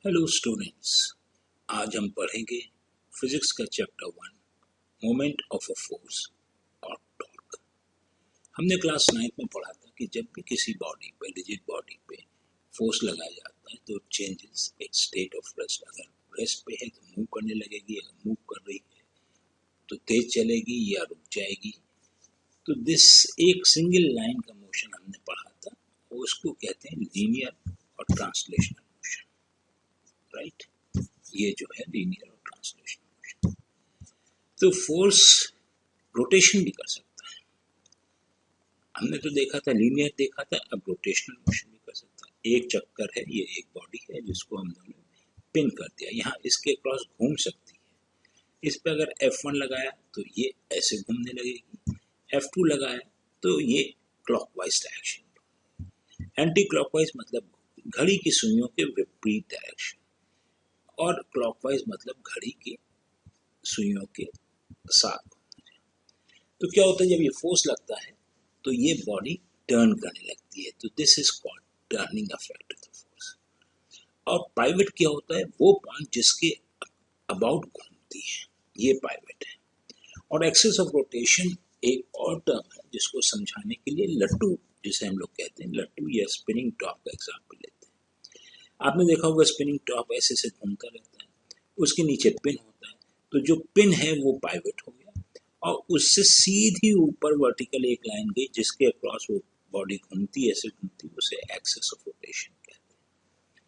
Hello students, आज हम पढ़ेंगे फिजिक्स का chapter 1 moment of a force और टॉर्क। हमने क्लास 9 में पढ़ा था कि जब भी किसी बॉडी पे, रिजिड बॉडी पे फोर्स लगाया जाता है तो changes it's state of rest. अगर रेस्ट पे है तो मूव करने लगेगी, अगर मूव कर रही है तो तेज चलेगी या रुक जाएगी। तो दिस एक सिंगल लाइन का मोशन हमने पढ़ा था, उसको कहते हैं लीनियर और ट्रांसलेशनल मोशन, राइट। ये जो है लीनियर और ट्रांसलेशनल मोशन। तो फोर्स रोटेशन भी कर सकता है। हमने तो देखा था लीनियर देखा था, अब रोटेशनल मोशन भी कर सकता है। एक चक्कर है, ये एक बॉडी है जिसको हमने पिन कर दिया, यहाँ इसके क्रॉस घूम सकती है। इस पे अगर F1 लगाया तो ये ऐसे घूमने लगेगी, F2 लगाया तो ये क्लॉकवाइज डायरेक्शन, एंटी क्लॉकवाइज मतलब घड़ी की सुइयों के विपरीत डायरेक्शन, और क्लॉकवाइज मतलब घड़ी की सुइयों के साथ। तो क्या होता है, जब ये फोर्स लगता है तो ये बॉडी टर्न करने लगती है, तो this is called turning effect of the force. और पाइवट क्या होता है, वो पॉइंट जिसके अबाउट घूमती है, ये पाइवट है। और एक्सिस ऑफ रोटेशन एक और टर्म है जिसको समझाने के लिए लट्टू, जिसे हम लोग कहते हैं लट्टू या स्पिनिंग टॉप का एग्जाम्पल लेते हैं। आपने देखा होगा स्पिनिंग टॉप ऐसे से घूमता रहता है, उसके नीचे पिन होता है, तो जो पिन है वो पाइवट हो गया, और उससे सीधी ऊपर वर्टिकल एक लाइन गई जिसके अक्रॉस वो बॉडी घूमती, ऐसे घूमती, उसे एक्सिस ऑफ रोटेशन कहते हैं।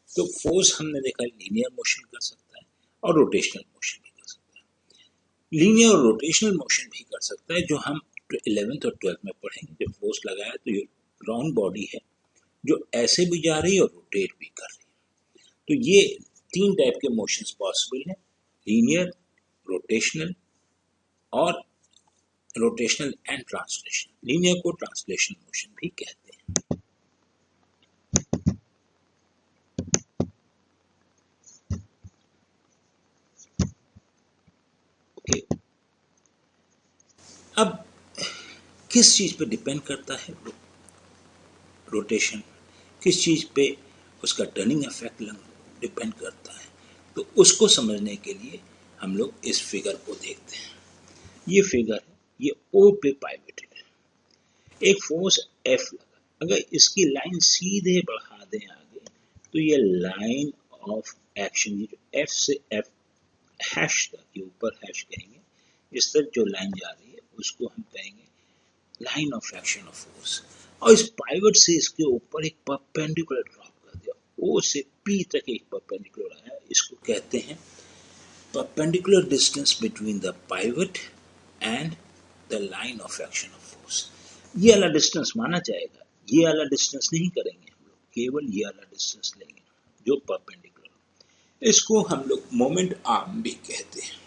तो फोर्स हमने देखा लीनियर मोशन कर सकता है और रोटेशनल मोशन भी कर सकता है। लीनियर और रोटेशनल मोशन भी कर सकता है, जो हम 11th और 12th में पढ़ेंगे। जब फोर्स लगाया तो ये राउंड बॉडी है जो ऐसे भी जा रही है और रोटेट भी कर रही है। तो ये तीन टाइप के मोशंस पॉसिबल हैं, लीनियर, रोटेशनल और रोटेशनल एंड ट्रांसलेशन। लीनियर को ट्रांसलेशन मोशन भी कहते हैं। ओके, अब किस चीज पे डिपेंड करता है रोटेशन, किस चीज पे उसका टर्निंग इफेक्ट डिपेंड करता है, तो उसको समझने के लिए हम लोग इस फिगर को देखते हैं। ये फिगर है, ये ओ पे पाइवट है, एक फोर्स एफ लगा, अगर इसकी लाइन सीधे बढ़ा दें आगे तो ये लाइन ऑफ एक्शन, ये जो एफ से एफ हैश तक, ये ऊपर हैश कहेंगे, इस तक जो लाइन जा रही है उसको हम कहेंगे line of action of force. और इस पाइवट से इसके ऊपर एक परपेंडिकुलर ड्रॉप कर दिया, ओ से पी तक एक परपेंडिकुलर आया, इसको कहते हैं perpendicular distance between the pivot and the line of action of force. ये वाला डिस्टेंस माना जाएगा, ये वाला डिस्टेंस नहीं करेंगे हम लोग, केवल ये वाला डिस्टेंस लेंगे जो परपेंडिकुलर। इसको हम लोग मोमेंट आर्म भी कहते हैं।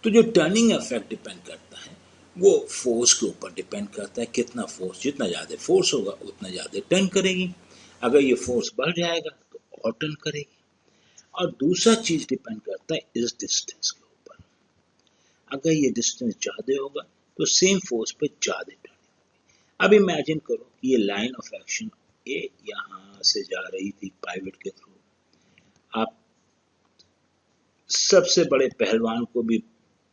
तो जो टर्निंग इफेक्ट डिपेंड करता है वो फोर्स के ऊपर डिपेंड करता है, कितना फोर्स, जितना ज्यादा फोर्स होगा उतना ज्यादा टर्न करेगी। अगर ये फोर्स बढ़ जाएगा तो और टर्न करेगी। और दूसरा चीज डिपेंड करता है इस डिस्टेंस के ऊपर, अगर ये डिस्टेंस ज्यादा होगा तो सेम फोर्स पे ज्यादा टर्न। अब इमेजिन करो कि ये लाइन ऑफ एक्शन ए यहां से जा रही थी पाइवट के थ्रू, आप सबसे बड़े पहलवान को भी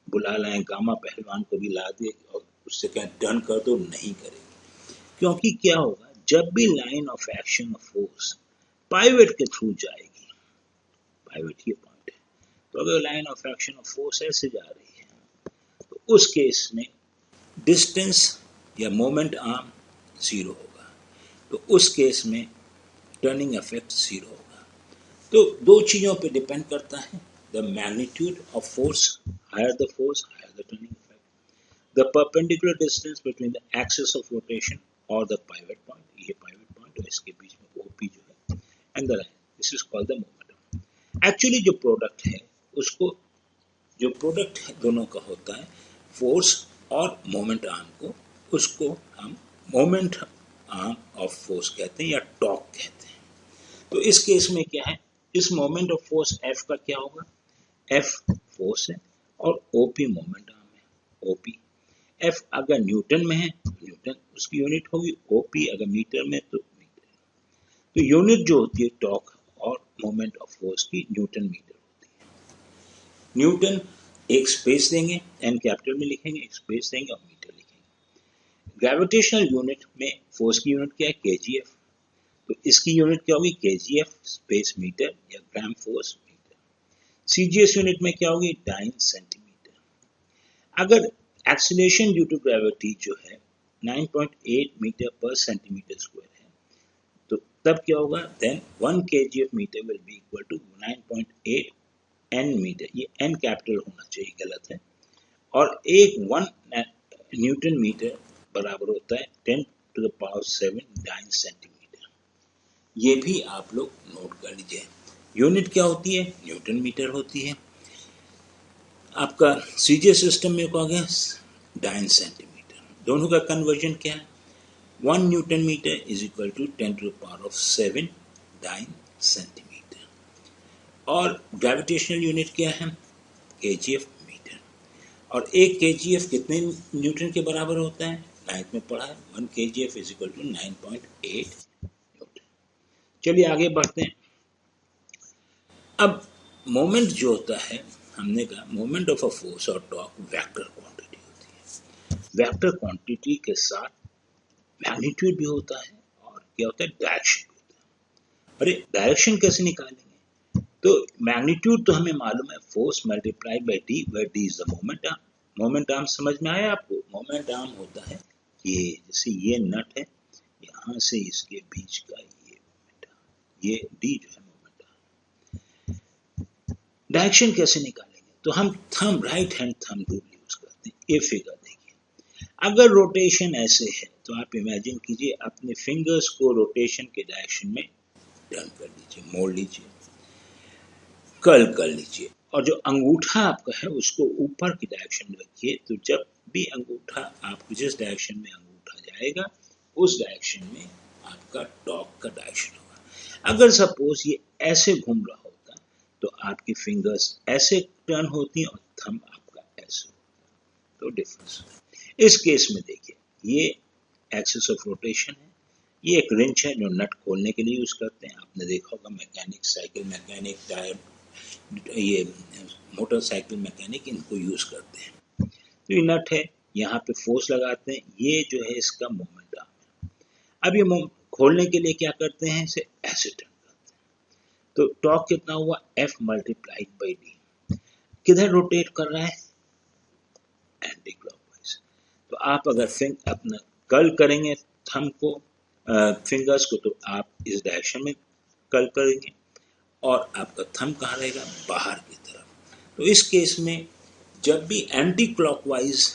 बुला लाएं, गामा पहलवान को भी ला दे और उससे कहें टर्न कर दो, नहीं करेगी। क्योंकि क्या होगा, जब भी line of action of force pivot के थ्रू जाएगी, पाइवट ये पॉइंट है, तो अगर line of action of force ऐसे जा रही है तो उस केस में डिस्टेंस या मोमेंट आर्म जीरो होगा, तो उस केस में टर्निंग इफेक्ट जीरो होगा। तो दो चीजों पे डिपेंड करता है, the magnitude of force, higher the force higher the turning effect, the perpendicular distance between the axis of rotation और द पाइवट पॉइंट, ये पाइवट पॉइंट और इसके बीच में ओपी जो है, and the line, this is called the moment. Actually जो product है उसको, जो प्रोडक्ट है दोनों का होता है फोर्स और मोमेंट आर्म को, उसको हम मोमेंट आर्म ऑफ फोर्स कहते हैं या टॉर्क कहते हैं। तो इस केस में क्या है, इस मोमेंट ऑफ फोर्स एफ का क्या होगा, एफ फोर्स है और ओपी मोमेंट आर्म है, ओपी। एफ अगर न्यूटन में है तो न्यूटन उसकी यूनिट होगी, ओपी अगर मीटर में तो मीटर। तो यूनिट जो होती है टॉर्क और मोमेंट ऑफ फोर्स की न्यूटन मीटर होती है। न्यूटन एक स्पेस देंगे, एन कैपिटल में लिखेंगे, एक स्पेस देंगे और मीटर लिखेंगे। ग्रेविटेशनल यूनिट में फोर्स की यूनिट क्या है, केजीएफ, तो इसकी यूनिट क्या होगी, केजीएफ स्पेस मीटर या gram force metre. CGS unit में क्या होगी, डाइन सेंटीमीटर। अगर एक्सीलरेशन ड्यू टू ग्रेविटी जो है 9.8 मीटर पर सेंटीमीटर स्क्वायर है, तो तब क्या होगा, then 1 kgf metre will be equal to 9.8 n metre, ये n कैपिटल होना चाहिए, गलत है, और एक 1 न्यूटन मीटर बराबर होता है 10 to the power 7 dyne centimetre. ये भी आप लोग नोट कर लीजिए। यूनिट क्या होती है, न्यूटन मीटर होती है। आपका सीजीएस सिस्टम में क्या गया, डाइन सेंटीमीटर। दोनों का कन्वर्जन क्या है, 1 newton metre is equal to 10 to the power of 7 dyne centimetre. और ग्रेविटेशनल यूनिट क्या है, केजीएफ मीटर। और एक केजीएफ कितने न्यूटन के बराबर होता है, नाइन्थ में पढ़ा है, 1 kgf is equal to 9.8 newton. चलिए आगे बढ़ते हैं। अब मोमेंट जो होता है, हमने कहा मोमेंट ऑफ अ फोर्स और टॉर्क वेक्टर क्वांटिटी होती है। वेक्टर क्वांटिटी के साथ मैग्नीट्यूड भी होता है और क्या होता है, डायरेक्शन भी होता है। अरे डायरेक्शन कैसे निकालेंगे, तो मैग्नीट्यूड तो हमें मालूम है, force multiply by D, where D is the moment arm. Moment arm समझ में आया आपको, मोमेंट आर्म होता है ये, जैसे ये नट है, यहाँ से इसके बीच का ये मोमेंट आर्म, ये डी जो है मोमेंट आर्म। डायरेक्शन कैसे निकालेंगे, तो हम thumb, right hand thumb rule use करते हैं। ये फिगर देखिए, अगर रोटेशन ऐसे है तो आप इमेजिन कीजिए अपने फिंगर्स को रोटेशन के डायरेक्शन में टर्न कर लीजिए, मोड़ लीजिए, कर्ल कर लीजिए, और जो अंगूठा आपका है उसको ऊपर की डायरेक्शन में रखिए। तो जब भी अंगूठा आपको जिस डायरेक्शन में अंगूठा जाएगा उस डायरेक्शन में आपका टॉर्क का डायरेक्शन होगा। अगर सपोज ये ऐसे घूम रहा होता तो आपकी फिंगर्स ऐसे टर्न होती और थंब आपका ऐसे होता, तो डिफरेंस। इस केस में देखिए, ये एक्सिस ऑफ रोटेशन है, ये एक रिंच है जो नट खोलने के लिए यूज करते हैं। आपने देखा होगा मैकेनिक, साइकिल मैकेनिक, टायर, ये मोटरसाइकिल मैकेनिक इनको यूज करते हैं। तो ये नट है, यहाँ पे फोर्स लगाते हैं, ये जो है इसका मोमेंट आर्म है। अब ये खोलने के लिए क्या करते हैं, इसे ऐसे टर्न करते हैं। तो टॉर्क कितना हुआ, F मल्टीप्लाइड बाई डी। किधर रोटेट कर रहा है, एंटी क्लॉकवाइज। तो आप अगर अपना कर्ल करेंगे थंब को, फिंगर्स को, तो आप इस डायरेक्शन में कर्ल करेंगे और आपका थंब कहाँ रहेगा, बाहर की तरफ। तो इस केस में जब भी एंटी क्लॉकवाइज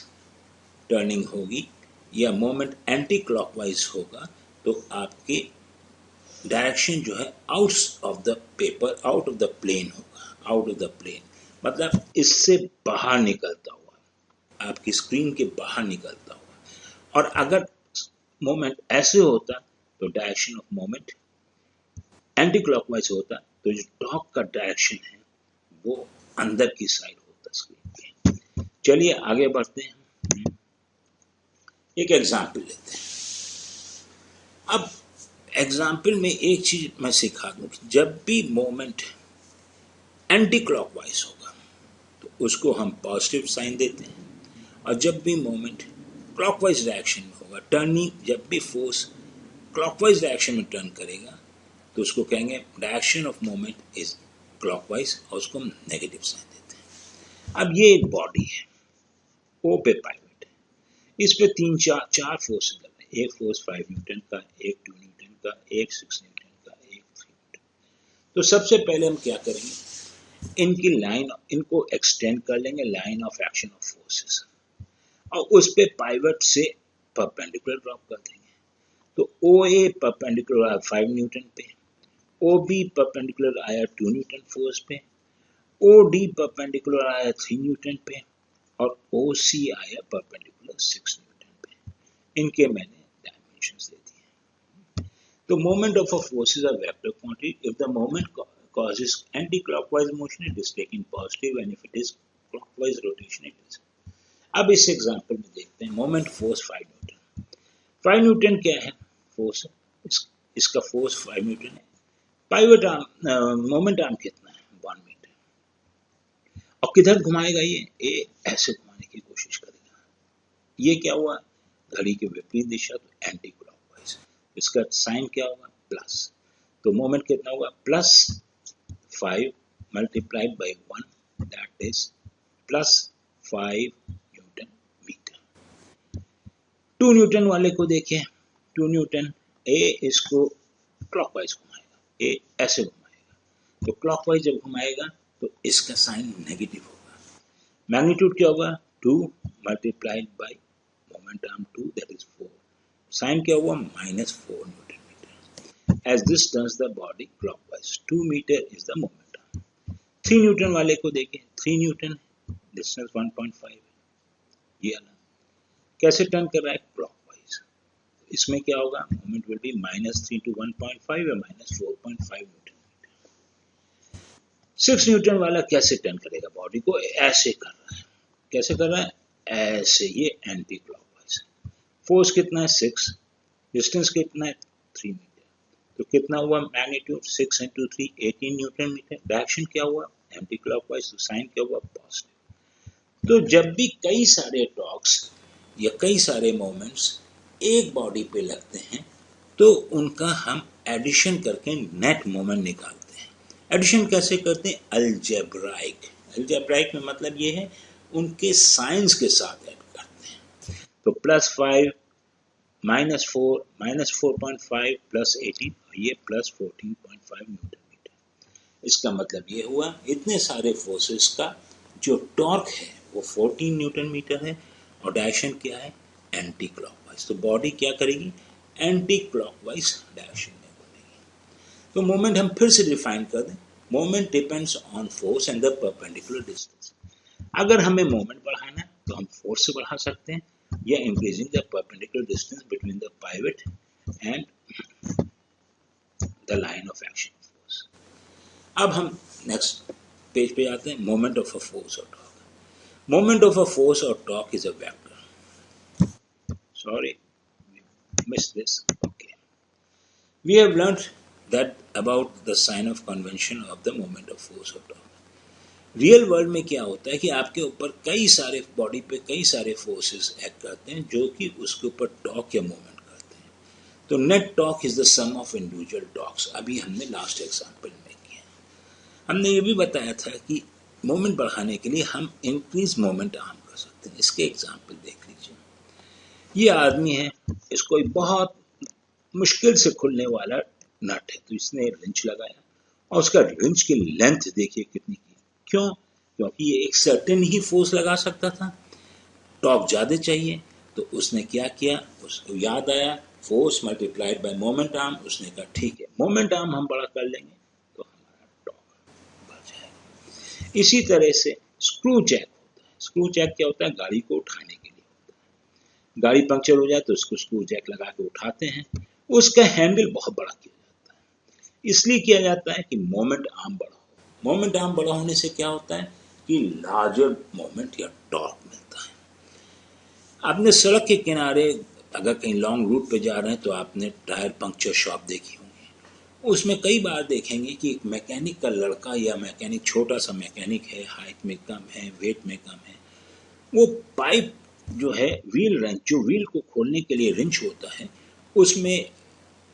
टर्निंग होगी या मोमेंट एंटी क्लॉकवाइज होगा, तो आपके डायरेक्शन जो है out of the paper, out of the plane होगा। आउट ऑफ द प्लेन मतलब इससे बाहर निकलता हुआ, आपकी स्क्रीन के बाहर निकलता हुआ। और अगर मोमेंट ऐसे होता तो direction of moment anti clockwise होता, तो जो टॉर्क का डायरेक्शन है वो अंदर की साइड होता स्क्रीन के। चलिए आगे बढ़ते हैं, एक एग्जाम्पल लेते हैं। अब एग्जाम्पल में एक चीज मैं सिखा दूं कि जब भी मोमेंट एंटी क्लॉकवाइज होगा तो उसको हम पॉजिटिव साइन देते हैं, और जब भी मोमेंट क्लॉकवाइज डायरेक्शन में होगा, टर्निंग, जब भी फोर्स क्लॉकवाइज डायरेक्शन में टर्न करेगा तो उसको कहेंगे direction of moment is clockwise, और उसको हम नेगेटिव साइन देते हैं। अब ये एक बॉडी है, ओ पे पाइवट है, इस पे चार फोर्स लग रहे हैं। एक फोर्स 5 न्यूटन का, एक 2 न्यूटन का, एक 6 न्यूटन का, एक 3 न्यूटन। तो सबसे पहले हम क्या करेंगे, इनकी लाइन, इनको एक्सटेंड कर लेंगे, line of action of forces, और उस पे पाइवट से परपेंडिकुलर ड्रॉप कर देंगे। तो ओ ए परपेंडिकुलर आया 5 न्यूटन पे, ओ बी परपेंडिकुलर आया 2 न्यूटन फोर्स पे, ओ डी परपेंडिकुलर आया 3 न्यूटन पे, और ओ सी आया परपेंडिकुलर 6 न्यूटन पे। इनके मैंने डायमेंशंस दे दिए। तो moment of a force is a vector quantity. If the moment causes anti-clockwise motion, it is taken positive, and if it is clockwise rotation, it is। अब इस एग्जांपल में देखते हैं, मोमेंट फोर्स 5 न्यूटन। 5 न्यूटन क्या है, force, इसका force 5 Newton है। Pivot arm moment arm कितना है 1 मीटर। और किधर घुमाएगा ये ऐसे घुमाने की कोशिश करेगा। ये क्या हुआ, घड़ी के विपरीत दिशा, तो एंटी क्लॉकवाइज। इसका साइन क्या होगा, प्लस। तो मोमेंट कितना होगा, +5 multiplied by 1, that is +5 newton metre. 2 newton वाले को देखिए, 2 न्यूटन, ए इसको क्लॉकवाइज घुमाएगा, ए ऐसे घुमाएगा, तो क्लॉकवाइज जब घुमाएगा तो इसका साइन नेगेटिव होगा। मैग्नीट्यूड क्या होगा, 2 multiplied by moment arm 2, that is 4। Sign क्या हुआ, -4 newton metre. As this turns the body clockwise, 2 metre is the moment arm. 3 newton वाले को देखें, 3 न्यूटन, डिस्टेंस 1.5 है, ये वाला कैसे टर्न कर रहा है, क्लॉकवाइज। इसमें क्या होगा, मोमेंट विल बी -3 to 1.5 या -4.5 न्यूटन मीटर। 6 न्यूटन वाला कैसे टर्न करेगा बॉडी को, ऐसे कर रहा है, कैसे कर रहा है, ऐसे, ये एंटी क्लॉकवाइज। फोर्स कितना है, 6, डिस्टेंस कितना है, 3 मीटर, तो कितना हुआ मैग्नीट्यूड, 6 × 3 18 न्यूटन मीटर। डायरेक्शन क्या हुआ, एंटी क्लॉकवाइज, तो साइन क्या हुआ, पॉजिटिव। तो जब भी कई सारे टॉर्क्स या कई सारे मोमेंट्स एक बॉडी पे लगते हैं तो उनका हम एडिशन करके नेट मोमेंट निकालते हैं। एडिशन कैसे करते हैं, अलजेब्राइक। अलजेब्राइक में मतलब ये है उनके साइंस के साथ ऐड करते हैं। तो +5 -4 -4.5 +18, ये +14.5 न्यूटन मीटर। इसका मतलब ये हुआ इतने सारे फोर्सेस का जो टॉर्क है वो 14 न्यूटन मीटर है और डायरेक्शन क्या है, एंटी क्लॉकवाइज। तो बॉडी क्या करेगी, एंटी क्लॉकवाइज डायरेक्शन में बढ़ेगी। तो मोमेंट हम फिर से डिफाइन कर दें, moment depends on force and the perpendicular distance. अगर हमें मोमेंट बढ़ाना है तो हम फोर्स से बढ़ा सकते हैं या increasing the perpendicular distance between the pivot and the line of action of force. अब हम नेक्स्ट पेज पे आते हैं, मोमेंट ऑफ अ फोर्स और torque. Moment of a force or torque is a vector. Sorry, missed this. Okay. We have learnt that about the sign of convention of the moment of force or torque. Real world में क्या होता है कि आपके ऊपर कई सारे body पे कई सारे फोर्सेस एक्ट करते हैं जो कि उसके ऊपर टॉर्क या मोमेंट करते हैं। तो net torque is the sum of individual torques. अभी हमने लास्ट एग्जांपल में किया, हमने ये भी बताया था कि मोमेंट बढ़ाने के लिए हम इंक्रीज मोमेंट आर्म कर सकते हैं। इसके एग्जांपल देख लीजिए, ये आदमी है, इसको बहुत मुश्किल से खुलने वाला नट है, तो इसने रिंच लगाया और उसका रिंच की लेंथ देखिए कितनी की। क्यों, क्योंकि ये एक सर्टेन ही फोर्स लगा सकता था, टॉर्क ज्यादा चाहिए, तो उसने क्या किया, उसको याद आया force multiplied bye moment arm. उसने कहा ठीक है, मोमेंट आर्म हम बड़ा कर लेंगे तो हमारा टॉर्क बढ़ जाएगा। इसी तरह से स्क्रू जैक होता है। स्क्रू जैक क्या होता है, गाड़ी को उठाने के लिए होता है। गाड़ी पंक्चर हो जाए तो उसको स्क्रू जैक लगा के उठाते हैं, उसका हैंडल बहुत बड़ा किया जाता है। इसलिए किया जाता है कि मोमेंट आर्म बड़ा हो। मोमेंट आर्म बड़ा होने से क्या होता है कि लार्जर मोमेंट या टॉर्क मिलता है। आपने सड़क के किनारे अगर कहीं लॉन्ग रूट पे जा रहे हैं तो आपने टायर पंक्चर शॉप देखी होंगी, उसमें कई बार देखेंगे कि एक मैकेनिक का लड़का या मैकेनिक, छोटा सा मैकेनिक है, हाइट में कम है, वेट में कम है, वो पाइप जो है व्हील रेंच, जो व्हील को खोलने के लिए रिंच होता है, उसमें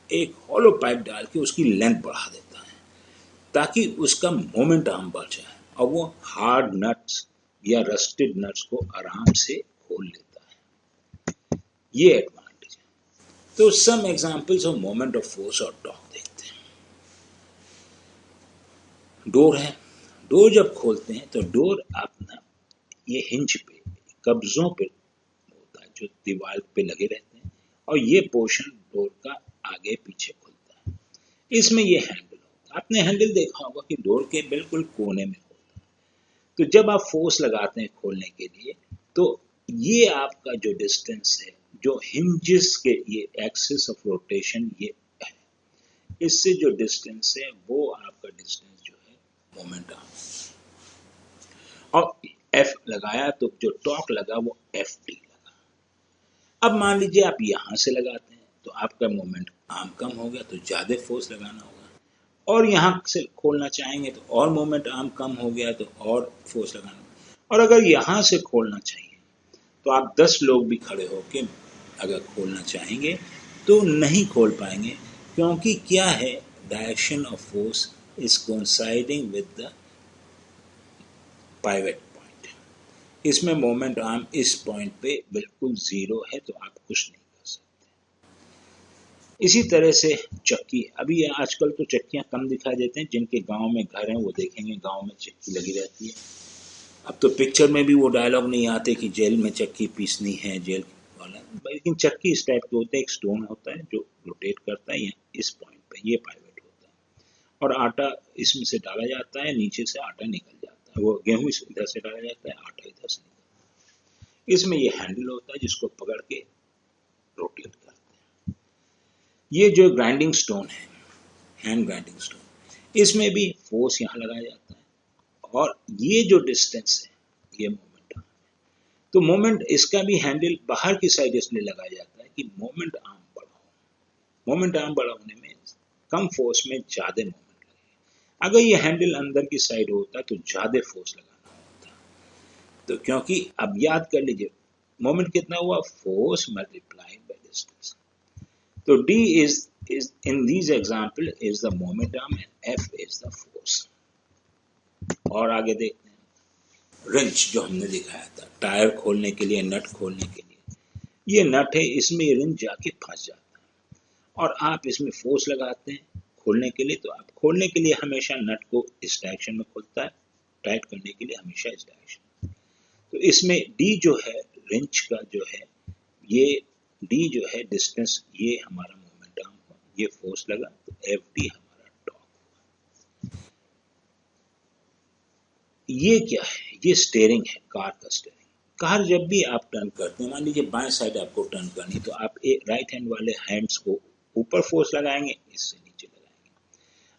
एक हॉलो पाइप डाल के उसकी लेंथ बढ़ा देता है ताकि उसका मोमेंट आर्म बढ़ जाए और वो हार्ड नट्स या रस्टेड नट्स को आराम से खोल लेता है। ये एडवांटेज है। तो some examples of moment of force और टॉर्क देखते हैं। डोर है, डोर जब खोलते हैं तो डोर अपना ये हिंज पे, कब्जों पे होता है जो दीवार पे लगे रहते हैं, और ये पोर्शन डोर का आगे पीछे खुलता है। इसमें ये हैंडल होता है, आपने हैंडल देखा होगा कि डोर के बिल्कुल कोने में होता है। तो जब आप फोर्स लगाते हैं खोलने के लिए तो ये आपका जो डिस्टेंस है, जो हिंजेस के ये एक्सिस ऑफ रोटेशन ये है, इससे जो डिस्टेंस है वो आपका डिस्टेंस जो है मोमेंट आर्म। और एफ लगाया तो जो टॉर्क लगा वो एफ टी लगा। अब मान लीजिए आप यहां से लगाते हैं तो आपका मोमेंट आर्म कम हो गया, तो ज्यादा फोर्स लगाना होगा, और यहाँ से खोलना चाहेंगे तो और मोमेंट आर्म कम हो गया तो और फोर्स लगाना, और अगर यहाँ से खोलना चाहिए तो आप 10 लोग भी खड़े होके अगर खोलना चाहेंगे तो नहीं खोल पाएंगे, क्योंकि क्या है, direction of force is coinciding with the pivot point. इसमें मोमेंट आर्म इस पॉइंट पे बिल्कुल जीरो है, तो आप कुछ नहीं कर सकते। इसी तरह से चक्की, अभी आजकल तो चक्कियां कम दिखाई देते हैं, जिनके गांव में घर हैं वो देखेंगे गांव में चक्की लगी रहती है। अब तो पिक्चर में भी वो डायलॉग नहीं आते कि जेल में चक्की पीसनी है जेल वाला, लेकिन चक्की इस टाइप के होते हैं, एक स्टोन होता है जो रोटेट करता है इस पॉइंट पे, ये पाइवट होता है, और आटा इसमें से डाला जाता है, नीचे से आटा निकल जाता है, वो गेहूं इधर से डाला जाता है, आटा इधर से निकलता है। इसमें ये हैंडल होता है जिसको पकड़ के रोटेट करते हैं। ये जो ग्राइंडिंग स्टोन है, हैंड ग्राइंडिंग स्टोन, इसमें भी फोर्स यहाँ लगाया जाता है, और ये जो डिस्टेंस है ये मोमेंट आर्म है। तो मोमेंट, इसका भी हैंडल बाहर की साइड इसलिए लगाया जाता है कि मोमेंट आर्म बड़ा हो। मोमेंट आर्म बड़ा होने में कम फोर्स में ज्यादा मोमेंट लगेगा। अगर ये हैंडल अंदर की साइड होता तो ज्यादा फोर्स लगाना होता। तो क्योंकि अब याद कर लीजिए मोमेंट कितना हुआ, फोर्स मल्टीप्लाइड बाय डिस्टेंस। तो D is in these example is the moment arm and F is the force। और आगे देखते हैं रिंच जो हमने दिखाया था टायर खोलने के लिए, नट खोलने के लिए, ये नट है, इसमें ये रिंच जाके फंस जाता है और आप इसमें फोर्स लगाते हैं खोलने के लिए। तो आप खोलने के लिए हमेशा नट को इस डायरेक्शन में खोलता है, टाइट करने के लिए हमेशा इस डायरेक्शन। तो इसमें D जो है रिंच का जो है, ये D जो है डिस्टेंस, ये हमारा मोमेंट आर्म हुआ, ये फोर्स लगा तो FD हमारा टॉर्क हुआ। ये क्या है, ये स्टीयरिंग है, कार का स्टीयरिंग। कार जब भी आप टर्न करते हैं, मान लीजिए बाएं साइड आपको टर्न करनी, तो आप राइट हैंड वाले हैंड्स को ऊपर फोर्स लगाएंगे, इससे नीचे लगाएंगे।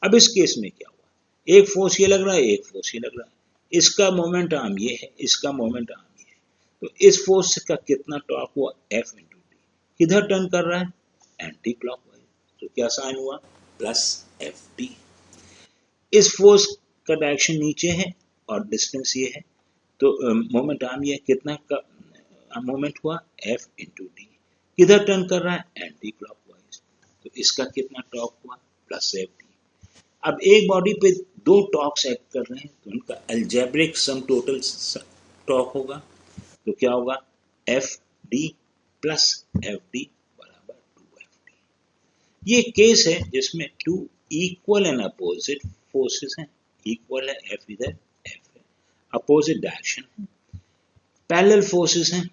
अब इस केस में क्या हुआ, एक फोर्स ये लग रहा है, एक फोर्स ये लग रहा है, इसका मोमेंट आर्म ये है, इसका मोमेंट आर्म ये है, तो इस फोर्स का कितना टॉर्क हुआ, F इंटू डी। किधर टर्न कर रहा है, एंटी क्लॉकवाइज, तो क्या साइन हुआ, प्लस FD। इस फोर्स का डायरेक्शन नीचे है और डिस्टेंस ये है, तो मोमेंट आर्म ये कितना का मोमेंट हुआ, F इंटू डी। किधर टर्न कर रहा है, एंटी क्लॉकवाइज, तो इसका कितना टॉर्क हुआ, प्लस FD। अब एक बॉडी पे दो टॉर्क्स एक्ट कर रहे हैं, तो उनका अलजेब्रिक सम टोटल टॉर्क होगा, तो क्या होगा, FD प्लस FD बराबर 2FD। ये केस है जिसमें two equal and opposite forces हैं, इक्वल है, F इधर F है, अपोजिट डायरेक्शन है, पैरेलल फोर्सेस हैं,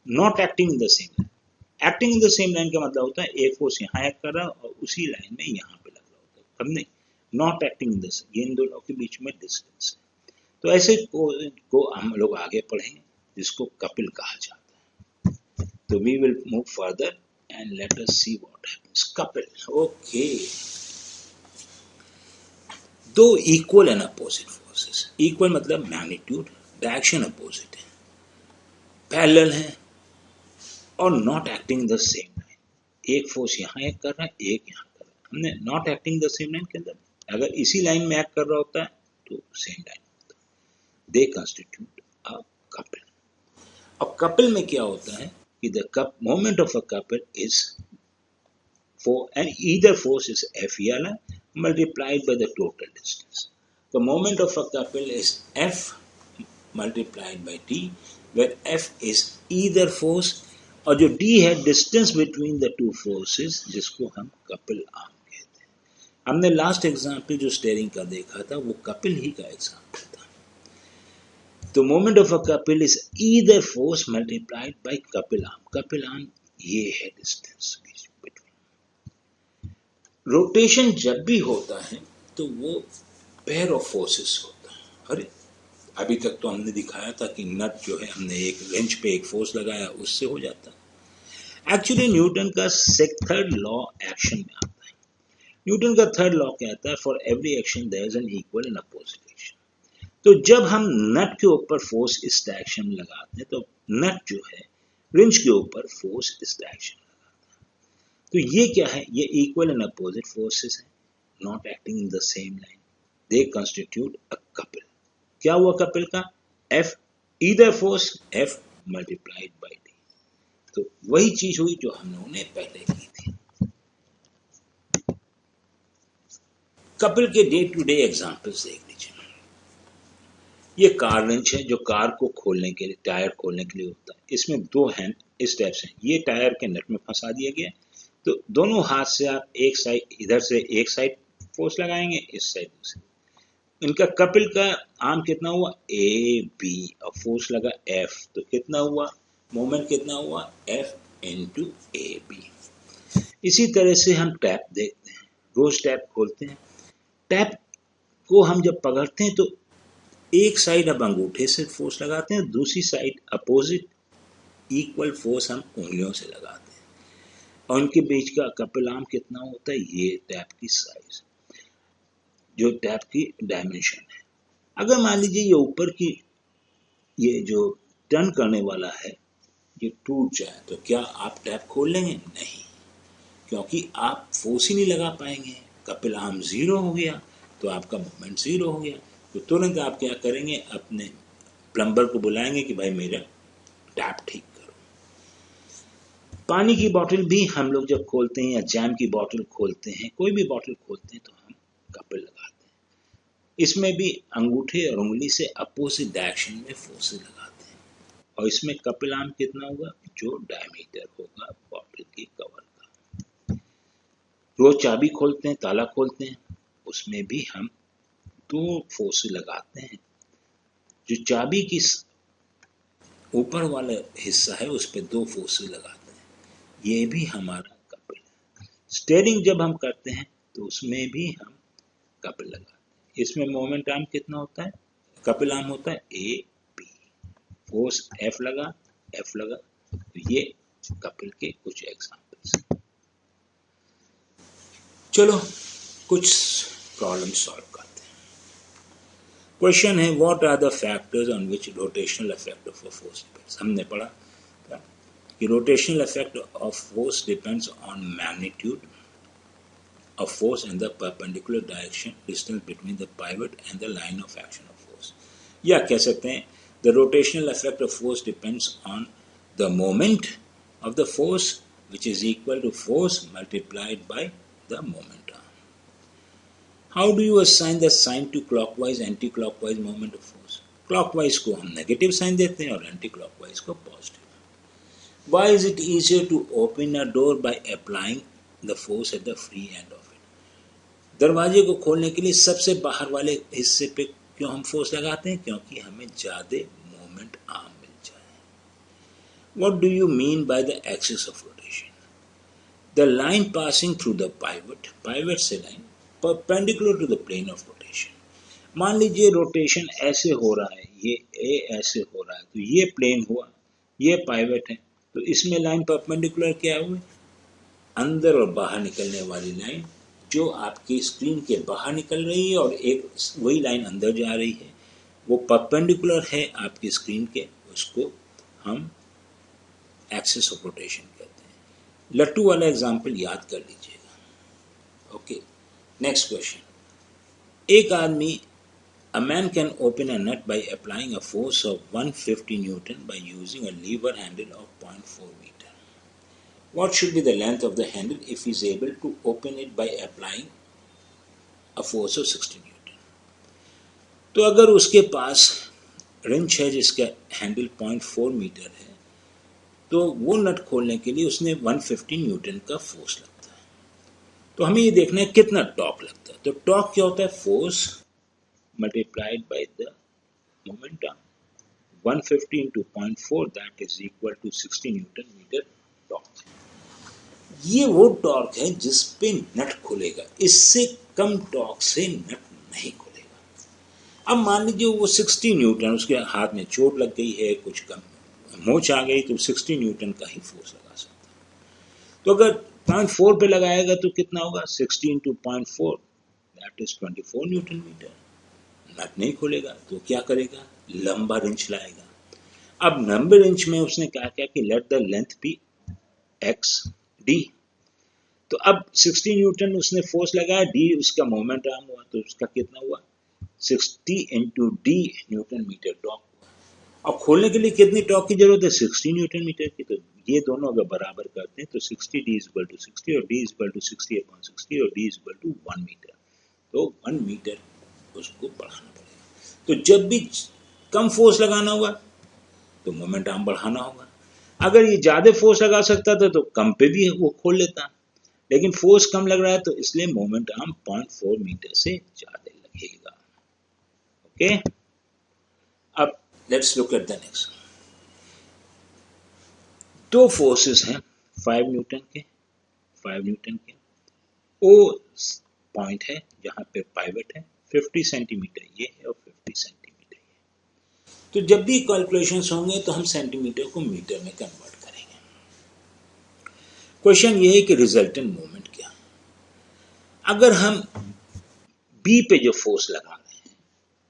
not acting in the same line. Acting in the same line का मतलब होता है एक फोर्स यहाँ एक्ट कर रहा है और उसी लाइन में यहाँ पे लग रहा होता है, हमने not acting in the same, ये इन दोनों के बीच में डिस्टेंस है। तो ऐसे को हम लोग आगे पढ़ेंगे जिसको कपिल कहा जाता है। तो we will move further and let us see what happens. Couple, okay. दो equal and opposite forces, equal मतलब मैग्नीट्यूड, डायरेक्शन अपोजिट है, पैरेलल है और not acting the same line. एक फोर्स यहाँ एक्ट कर रहा है, एक यहाँ कर रहा है। हमने not acting the same line के अंदर, अगर इसी लाइन में एक्ट कर रहा होता है तो सेम लाइन होता है। दे कंस्टिट्यूट अ कपल। अब कपल में क्या होता है कि the moment of a couple is for, and either force is F वाला multiplied by the total distance. The moment of a couple is F multiplied by D, where F is either force और जो D है distance between the two forces, जिसको हम couple arm कहते हैं। हमने last example जो स्टीयरिंग का देखा था वो कपल ही का एग्जाम्पल था। तो moment of a couple is either force multiplied bye couple arm. Couple arm ये है डिस्टेंस बिटवीन। रोटेशन जब भी होता है तो वो पेयर ऑफ फोर्सेस होता है। अरे अभी तक तो हमने दिखाया था कि नट जो है, हमने एक रेंच पे एक फोर्स लगाया, उससे हो जाता है। एक्चुअली न्यूटन का थर्ड लॉ एक्शन में आता है। न्यूटन का थर्ड लॉ कहता है for every action there is an equal and opposite action. तो जब हम नट के ऊपर फोर्स इस डायरेक्शन में लगाते हैं तो नट जो है रिंच के ऊपर फोर्स इस डायरेक्शन में लगाता है। तो ये क्या है, ये इक्वल एंड अपोजिट फोर्सेस है। not acting in the same line, they constitute a couple. क्या हुआ कपल का? F either force F multiplied by D. तो वही चीज हुई जो हम लोगों ने पहले की थी. कपल के डे टू डे एग्जाम्पल्स देख लीजिए. ये कार रेंच है जो कार को खोलने के लिए, टायर खोलने के लिए होता है. इसमें दो हैंड इस टाइप से, ये टायर के नट में फंसा दिया गया. तो दोनों हाथ से आप एक साइड, इधर से एक साइड फोर्स लगाएंगे, इस साइड दूसरी. इनका कपिल का आर्म कितना हुआ? ए बी, और फोर्स लगा एफ, तो कितना हुआ मोमेंट? कितना हुआ? F into A B. इसी तरह से हम टैप देखते हैं. रोज टैप खोलते हैं. टैप को हम जब पकड़ते हैं तो एक साइड अब अंगूठे से फोर्स लगाते हैं, दूसरी साइड अपोजिट इक्वल फोर्स हम उंगलियों से लगाते हैं. और इनके बीच का कपिल आर्म कितना होता है? ये टैप की साइज, जो टैप की डायमेंशन है. अगर मान लीजिए ये ऊपर की, ये जो टर्न करने वाला है, ये टूट जाए तो क्या आप टैप खोल लेंगे? नहीं, क्योंकि आप फोर्स ही नहीं लगा पाएंगे. कपिल आर्म जीरो हो गया तो आपका मूवमेंट जीरो हो गया. तो तुरंत आप क्या करेंगे? अपने प्लम्बर को बुलाएंगे कि भाई मेरा टैप ठीक करो. पानी की बोतल भी हम लोग जब खोलते हैं या जैम की बोतल खोलते हैं, कोई भी बोतल खोलते हैं, तो हम कपिल लगाते हैं. इसमें भी अंगूठे और उंगली से अपोजिट डायरेक्शन में फोर्स लगाते हैं. और इसमें कपिल आर्म कितना होगा? जो डायमीटर होगा बॉटल की कवर का. रोज चाबी खोलते हैं, ताला खोलते हैं, उसमें भी हम दो फोर्स लगाते हैं. जो चाबी की ऊपर वाला हिस्सा है उस पर दो फोर्स लगाते हैं. ये भी हमारा कपिल है. स्टीयरिंग जब हम करते हैं तो उसमें भी हम कपिल लगाते हैं. इसमें मोमेंट आर्म कितना होता है? कपिल आर्म होता है ए बी, फोर्स एफ लगा, एफ लगा. तो ये कपिल के कुछ एग्जांपल्स. चलो कुछ प्रॉब्लम सॉल्व करते हैं. क्वेश्चन है, what are the factors on which rotational effect of a force depends. हमने पढ़ा कि rotational effect of force depends on magnitude of force and the perpendicular direction distance between the pivot and the line of action of force. या कह सकते हैं the rotational effect of force depends on the moment of the force which is equal to force multiplied by the moment arm. How do you assign the sign to clockwise anti-clockwise moment of force? Clockwise को हम negative sign देते हैं और anti-clockwise को positive. Why is it easier to open a door by applying the force at the free end of it? दरवाजे को खोलने के लिए सबसे बाहर वाले हिस्से पे क्यों हम फोर्स लगाते हैं? क्योंकि हमें ज्यादा मोमेंट आर्म मिल जाए. What do you mean by the axis of rotation? The line passing through the pivot से line perpendicular to the plane of rotation. मान लीजिए रोटेशन ऐसे हो रहा है, ये ए ऐसे हो रहा है, तो ये प्लेन हुआ, ये पाइवट है, तो इसमें लाइन परपेंडिकुलर क्या हुई? अंदर और बाहर निकलने वाली लाइन जो आपकी स्क्रीन के बाहर निकल रही है और एक वही लाइन अंदर जा रही है, वो परपेंडिकुलर है आपकी स्क्रीन के, उसको हम एक्सिस ऑफ रोटेशन कहते हैं. लट्टू वाला एग्जांपल याद कर लीजिएगा. Okay, next question. एक आदमी, a man can open a nut by applying a force of 150 Newton by using a lever handle of 0.4 meter. What should be the length of the handle if he is able to open it by applying a force of 60 Newton? तो अगर उसके पास wrench है जिसका handle 0.4 metre है, तो वो नट खोलने के लिए उसने 150 न्यूटन का फोर्स लगता है. तो हमें ये देखना है कितना टॉर्क लगता है. तो टॉर्क क्या होता है? Force multiplied by the moment arm. 150 into 0.4 that is equal to 60 newton metre torque. ये वो टॉर्क है जिस पे नट खुलेगा. इससे कम टॉर्क से नट नहीं खुलेगा. अब मान लीजिए वो 60 न्यूटन, उसके हाथ में चोट लग गई है, कुछ कम मोच आ गई, तो 60 न्यूटन का ही फोर्स लगा सकता है. तो अगर 0.4 पे लगाएगा तो कितना होगा? 60 into 0.4 that is 24 Newton metre. नट नहीं खुलेगा तो क्या करेगा? लंबा रिंच लाएगा. अब लंबे रिंच में उसने क्या किया कि let the length be X D. तो अब 60 न्यूटन उसने फोर्स लगाया, डी उसका मोमेंट आर्म हुआ, तो उसका कितना हुआ 60 into D newton metre torque. अब खोलने के लिए कितनी टॉर्क की जरूरत है 60 न्यूटन मीटर की। तो ये दोनों अगर बराबर करते हैं तो 60 डी इक्वल टू 60 और डी इक्वल टू 60 अपॉन 60 और डी इक्वल टू 1 मीटर। तो 1 मीटर उसको बढ़ाना पड़ेगा। तो जब भी कम फोर्स लगाना होगा तो मोमेंट आर्म बढ़ाना होगा। अगर ये ज्यादा फोर्स लगा सकता था तो कम पे भी वो खोल लेता, लेकिन फोर्स कम लग रहा है तो इसलिए मोमेंट आर्म 0.4 मीटर से ज्यादा लगेगा। ओके, अब let's look at the next. दो फोर्सेस हैं 5 न्यूटन के, 5 न्यूटन के। ओ पॉइंट है जहां पे पाइवट है, 50 सेंटीमीटर ये है और 50 सेंटीमीटर ये। तो जब भी कैलकुलेशंस होंगे तो हम सेंटीमीटर को मीटर में कन्वर्ट करेंगे। क्वेश्चन ये है कि रिजल्टेंट मोमेंट क्या। अगर हम बी पे जो फोर्स लगा रहे हैं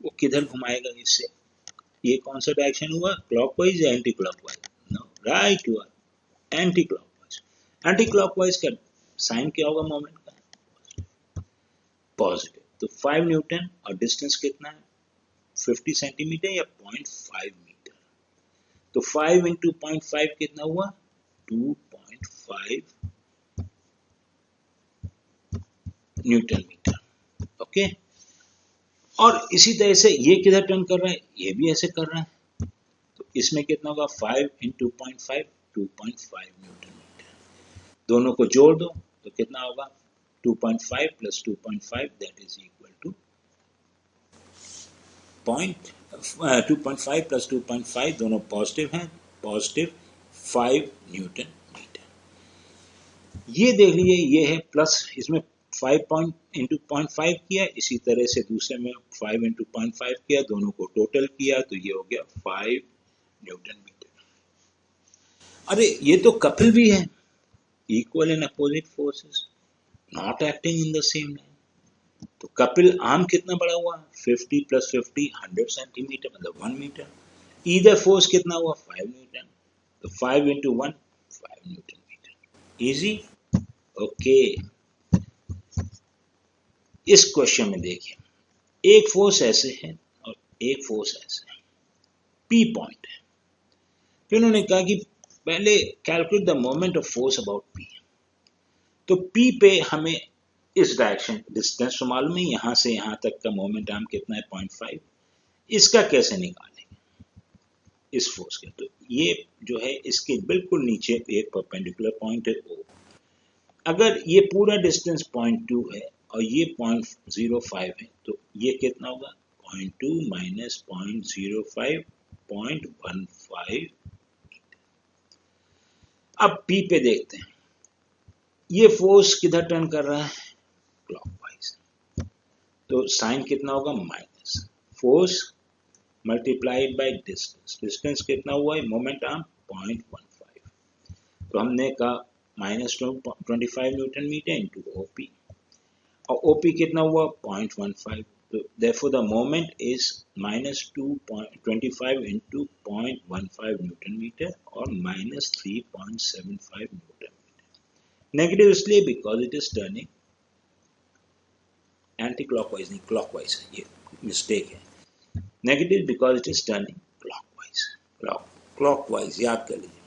वो किधर घुमाएगा इससे, ये कौन सा डायरेक्शन हुआ, क्लॉकवाइज या एंटी क्लॉकवाइज? नो, राइट हुआ एंटी क्लॉकवाइज। एंटी क्लॉकवाइज का साइन क्या होगा मोमेंट का, पॉजिटिव। तो 5 न्यूटन और डिस्टेंस कितना है 50 सेंटीमीटर या 0.5 मीटर। तो 5 इंटू 0.5 कितना हुआ 2.5 न्यूटन मीटर। ओके, और इसी तरह से ये किधर टर्न कर रहा है, ये भी ऐसे कर रहा है। तो इसमें कितना होगा 5 इंटू 0.5 2.5 न्यूटन मीटर। दोनों को जोड़ दो तो कितना होगा 2.5 plus 2.5 that is equal to 2.5 plus 2.5 दोनों पॉजिटिव हैं, पॉजिटिव 5 न्यूटन मीटर। ये देख लीजिए ये है प्लस, इसमें 5 इंटू 0.5 किया, इसी तरह से दूसरे में 5 इंटू 0.5 किया, दोनों को टोटल किया तो ये हो गया 5 न्यूटन मीटर। अरे ये तो कपल भी है, equal and opposite forces not acting in the same line. तो कपिल आर्म कितना बड़ा हुआ 50 प्लस 50 100 सेंटीमीटर मतलब 1 मीटर। ईदर फोर्स कितना हुआ 5 न्यूटन, तो 5 into 1 5 newton metre. Easy. Okay, इस क्वेश्चन में देखिए एक फोर्स ऐसे है और एक फोर्स ऐसे है, पी पॉइंट है। तो इन्होंने कहा कि पहले calculate the moment of force about P. तो पी पे हमें इस डायरेक्शन डिस्टेंस तो मालूम है, यहां से यहां तक का मोमेंट आर्म कितना है 0.5, इसका कैसे निकालेंगे इस फोर्स के। तो ये जो है इसके बिल्कुल नीचे एक परपेंडिकुलर पॉइंट है ओ। अगर ये पूरा डिस्टेंस 0.2 है और ये 0.05 है तो ये कितना होगा 0.2 माइनस 0.05 0.15। अब पी पे देखते हैं ये फोर्स किधर टर्न कर रहा है क्लॉकवाइज। तो साइन कितना होगा minus force multiplied by distance, distance कितना हुआ है मोमेंट आर्म 0.15। तो हमने कहा minus 25 newton metre into OP, और ओपी कितना हुआ 0.15। तो therefore the moment is minus 2.25 into 0.15 Newton metre और minus 3.75 न्यूटन मीटर। नेगेटिव इसलिए because it is turning anti clockwise, नहीं क्लॉकवाइज, ये मिस्टेक है। Negative because it is turning clockwise, clockwise याद कर लीजिए।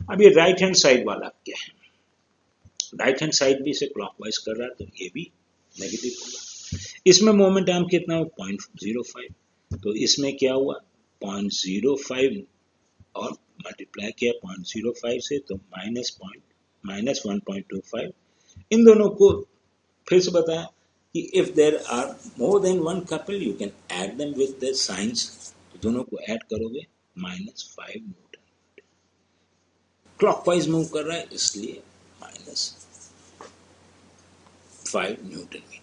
अब ये राइट हैंड साइड वाला क्या है, राइट हैंड साइड भी इसे क्लॉकवाइज कर रहा है तो ये भी नेगेटिव होगा। इसमें मोमेंट आर्म कितना हो 0.05, तो इसमें क्या हुआ 0.05 और मल्टीप्लाई किया 0.05 से तो माइनस 1.25। इन दोनों को फिर से बताया कि if there are more than one couple you can add them with the signs, तो दोनों को ऐड करोगे -5 न्यूटन। क्लॉकवाइज मूव कर रहा है इसलिए -5 न्यूटन मीटर।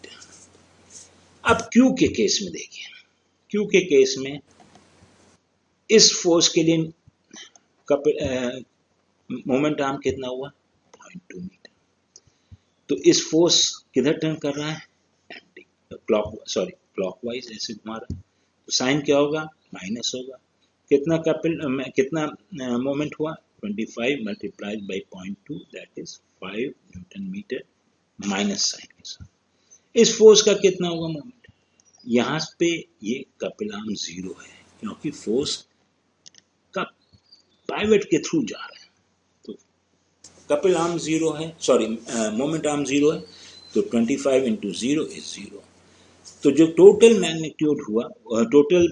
अब क्यू के केस में देखिए, क्यू के केस में इस फोर्स के लिए मोमेंट आर्म कितना हुआ 0.2 मीटर। तो इस फोर्स किधर टर्न कर रहा है एंटी क्लॉकवाइज ऐसे घुमा रहा है, तो साइन क्या होगा माइनस होगा। कितना कितना मोमेंट हुआ 25 multiplied by 0.2 that is 5 newton metre minus sign के साथ। इस फोर्स का कितना होगा मोमेंट? यहाँ पे ये कपिल आर्म 0 है क्योंकि फोर्स का पाइवट के थ्रू जा रहा है, तो कपिल आर्म 0 है, सॉरी मोमेंट आर्म 0 है, तो 25 इंटू 0 इज 0। तो जो टोटल मैग्नीट्यूड हुआ, टोटल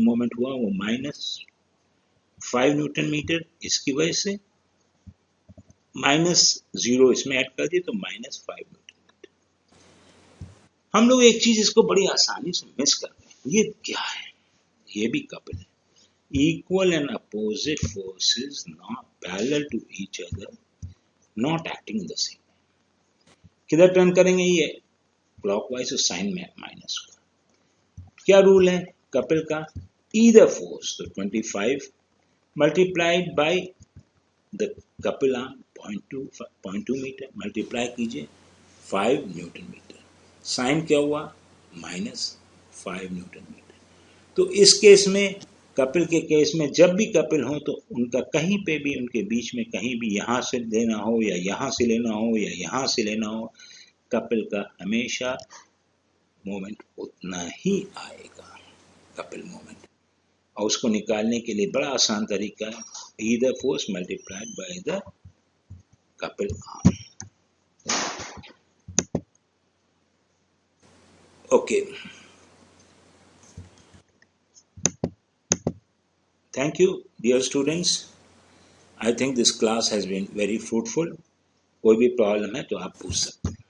मोमेंट हुआ वो -5 न्यूटन मीटर, इसकी वजह से -0 इसमें ऐड कर दिए तो -5 न्यूटन मीटर। हम लोग एक चीज इसको बड़ी आसानी से मिस करते हैं, ये क्या है? ये भी कपिल है। Equal and opposite forces not parallel to each other, not acting in the same way. किधर टर्न करेंगे? ये क्लॉकवाइज और साइन में माइनस का। क्या रूल है कपिल का? ईदर फोर्स, तो 25 multiplied by the couple arm 0.2 metre, multiply कीजिए 5 न्यूटन मीटर, साइन क्या हुआ? -5 न्यूटन मीटर। तो इस केस में, कपिल के केस में, जब भी कपिल हो तो उनका कहीं पे भी, उनके बीच में कहीं भी यहाँ से लेना हो या यहाँ से लेना हो या यहाँ से लेना हो, कपिल का हमेशा मोमेंट उतना ही आएगा, कपिल मोमेंट। और उसको निकालने के लिए बड़ा आसान तरीका है, either force multiplied by the couple arm. Okay, thank you dear students, I think this class has been very fruitful। कोई भी प्रॉब्लम है तो आप पूछ सकते हैं।